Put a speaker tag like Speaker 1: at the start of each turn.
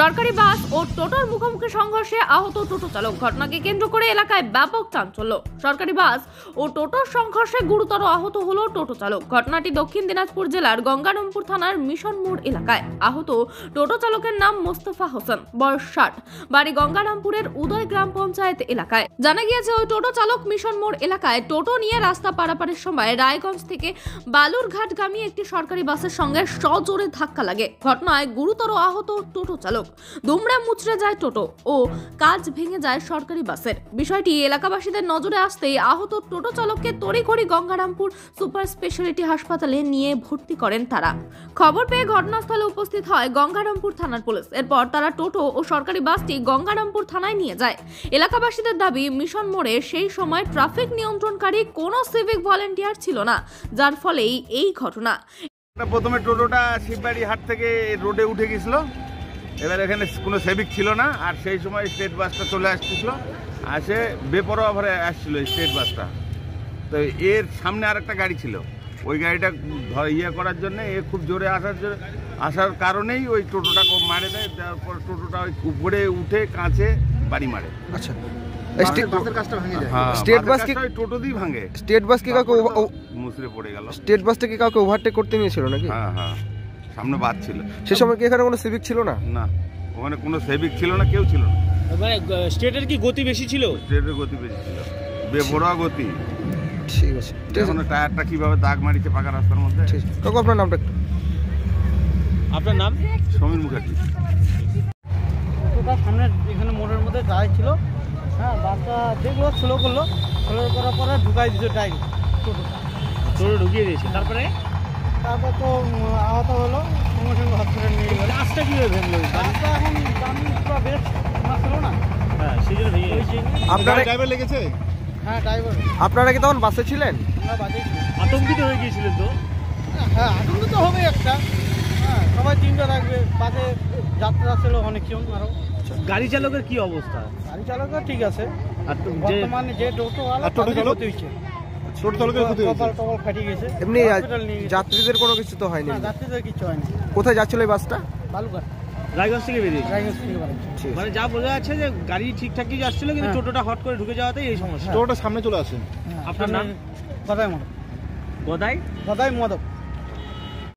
Speaker 1: সরকারি বাস ও টোটোর মুখোমুখি সংঘর্ষে আহত টোটো চালক। ঘটনাকে কেন্দ্র করে এলাকায় ব্যাপক চাঞ্চল্য। সরকারি বাস ও টোটোর সংঘর্ষে গুরুতর আহত হলো টোটো চালক। ঘটনাটি দক্ষিণ দিনাজপুর জেলার গঙ্গারামপুর থানার মিশন মোড় এলাকায়। আহত টোটো চালকের নাম মোস্তফা হোসেন, বয়স 60, বাড়ি গঙ্গারামপুরের উদয় গ্রাম পঞ্চায়েত এলাকায়। জানা গিয়েছে ওই টোটো চালক মিশন মোড় এলাকায় টোটো নিয়ে রাস্তা পারাপারের সময় রায়গঞ্জ থেকে বালুরঘাটগামী একটি সরকারি বাসের সঙ্গে সজোরে ধাক্কা লাগে। ঘটনায় গুরুতর আহত টোটো চালক। দুমড়ে মুচড়ে যায় টোটো ও কাজ ভেঙে যায় সরকারি বাসের। বিষয়টি এলাকাবাসীদের নজরে আসতেই আহত টোটো চালককে তড়িঘড়ি গঙ্গারামপুর সুপার স্পেশালিটি হাসপাতালে নিয়ে ভর্তি করেন তারা। খবর পেয়ে ঘটনাস্থলে উপস্থিত হয় গঙ্গারামপুর থানার পুলিশ। এরপর তারা টোটো ও সরকারি বাসটি গঙ্গারামপুর থানায় নিয়ে যায়। এলাকাবাসীদের দাবি, মিশন মোড়ে সেই সময় ট্রাফিক নিয়ন্ত্রণকারী কোনো সিভিক ভলেন্টিয়ার ছিল না, যার ফলেই এই ঘটনা।
Speaker 2: প্রথমে টোটোটা শিববাড়ি হাট থেকে রোডে উঠে গেছিল। এবার এখানে কোনো সেভিক ছিল না, আর সেই সময় স্টেট বাসটা চলে আসতেছিল, আসে বেপরোয়া ভরে আসছিল স্টেট বাসটা। তো এর সামনে আরেকটা গাড়ি ছিল, ওই গাড়িটা করার জন্য এ খুব জোরে আসার কারণেই ওই টোটোটা মারে দেয়। তারপর টোটোটা ওই উপরে উঠে কাঁচে বাড়ি মারে।
Speaker 3: আচ্ছা,
Speaker 2: স্টেট বাস কি টোটো দিয়ে ভাঙে?
Speaker 3: স্টেট বাস কি কাউকে
Speaker 2: মুসরে পড়ে গেল?
Speaker 3: স্টেট বাসটা কি কাউকে ওভারটেক করতে নিয়েছিল নাকি?
Speaker 2: হ্যাঁ হ্যাঁ, সামনে বাস ছিল।
Speaker 3: সে সময় কি এখানে কোনো সিভিক ছিল না?
Speaker 2: না, ওখানে কোনো সেভিক ছিল না, কেউ ছিল না।
Speaker 4: মানে স্টেটের কি গতি বেশি ছিল?
Speaker 2: স্টেটের গতি বেশি ছিল, বেপরোয়া গতি।
Speaker 3: ঠিক আছে,
Speaker 2: এখন টায়ারটা কিভাবে দাগ মারিছে পাকা রাস্তার মধ্যে।
Speaker 3: ঠিক আছে, কাকু আপনার নামটা একটু?
Speaker 4: আপনার নাম?
Speaker 2: সমীর মুখার্জি।
Speaker 5: টোটোটা সামনে এখানে মোড়ের মধ্যে দাঁড়াই ছিল। হ্যাঁ, বাসটা দেখলো, স্লো করলো, স্লো করার পরে ঢুকাই দিয়েছে ডাইরেক্ট
Speaker 4: টোটো ঢুকিয়ে দিয়েছে। তারপর
Speaker 5: তো আহত হলো, সঙ্গে সঙ্গে হসপিটাল নিয়ে গেল।
Speaker 4: রাস্তা কিভাবে ভেঙলো?
Speaker 5: রাস্তা এখন পুরো বেশ ছিল না।
Speaker 4: হ্যাঁ, সেই জন্য ভেঙে গেছে।
Speaker 3: আপনারা
Speaker 2: ড্রাইভার লেগেছে?
Speaker 5: হ্যাঁ, ড্রাইভার।
Speaker 3: আপনারা কি তখন বাসে ছিলেন?
Speaker 5: আমরা বাজেই ছিল।
Speaker 4: আতঙ্কিত হয়ে গিয়েছিলেন তো?
Speaker 5: হ্যাঁ, আতঙ্ক তো হবে একটা। হ্যাঁ, সবাই চিন্তা রাখবে। বাসে যাত্রা ছিল অনেকজন আরো।
Speaker 4: গাড়ি চালকের কি অবস্থা?
Speaker 5: গাড়ি চালকও ঠিক আছে।
Speaker 4: আর
Speaker 5: বর্তমানে যে টোটোওয়ালা
Speaker 2: টোটো চালক
Speaker 5: হয়েছে,
Speaker 2: টোটো চালকের ক্ষতি হয়েছে।
Speaker 5: কপাল ফাটিয়ে গেছে।
Speaker 3: এমনি
Speaker 5: হসপিটাল নিয়ে গেছে।
Speaker 3: যাত্রীদের কোনো কিছু তো হয়নি?
Speaker 5: না, যাত্রীদের কিছু হয়নি।
Speaker 3: কোথায় যাচ্ছিল এই বাসটা?
Speaker 5: বালুঘাট,
Speaker 4: রায়গঞ্জ থেকে বেরিয়েছে।
Speaker 5: রায়গঞ্জ থেকে বাড়ি।
Speaker 4: মানে যা বোঝা যাচ্ছে যে গাড়ি ঠিকঠাকই যাচ্ছিল, কিন্তু টোটোটা হট করে ঢুকে যাওয়াতেই এই সমস্যা।
Speaker 2: টোটোটা সামনে চলে আসে।
Speaker 4: আপনার নাম?
Speaker 5: গদাই মাধব।
Speaker 4: গদাই?
Speaker 5: গদাই মাধব।